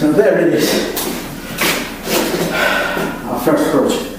So there it is. Our first project.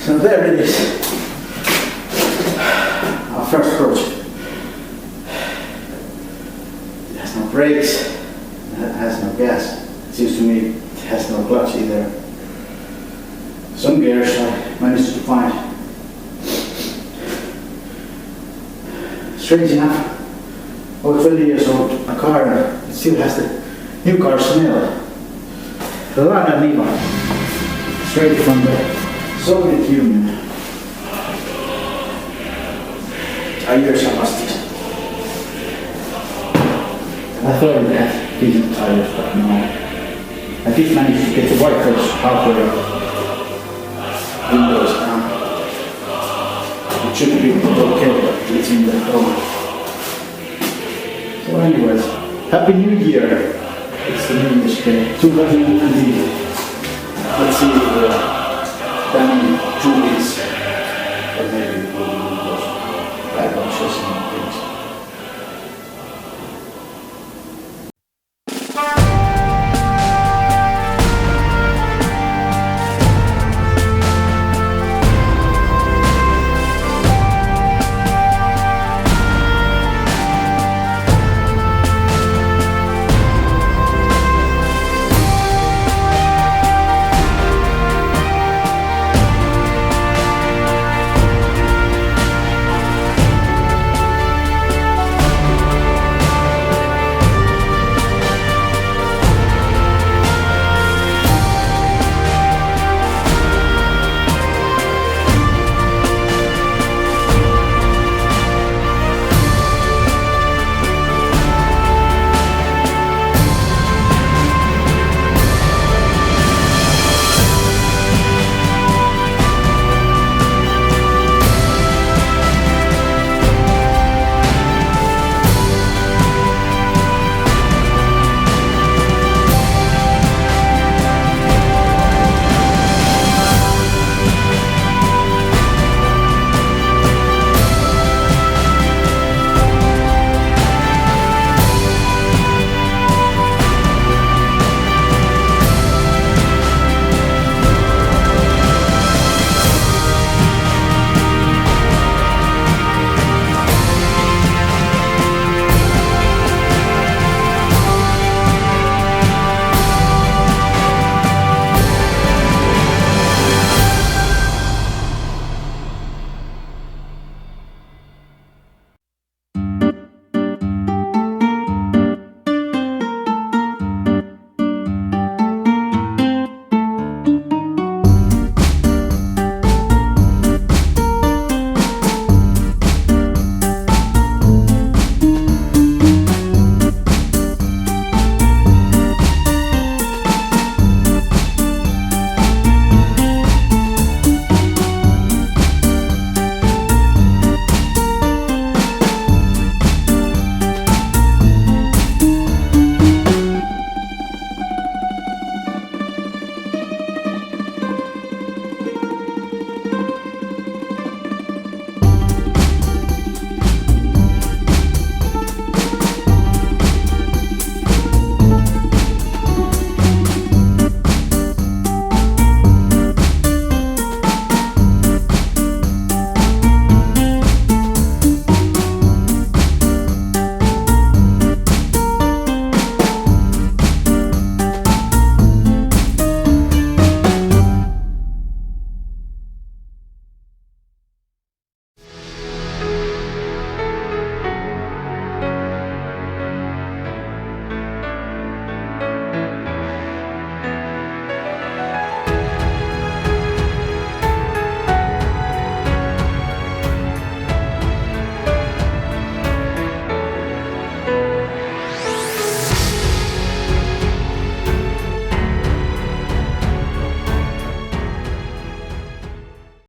So there it is, our first project. It has no brakes, it has no gas. It seems to me it has no clutch either. Some gears I managed to find. Strange enough, over 20 years old, a car, it still has the new car smell. The Lada Niva, straight from the Soviet Union. Tires are rusted. I thought it had decent tires, but no. I did manage to get the wipers halfway windows down. It should be okay, but it's in the door. So anyways, Happy New Year! It's the New Year's Day, 2019. Let's see Danny, Julius, or maybe we'll do those background shows and things.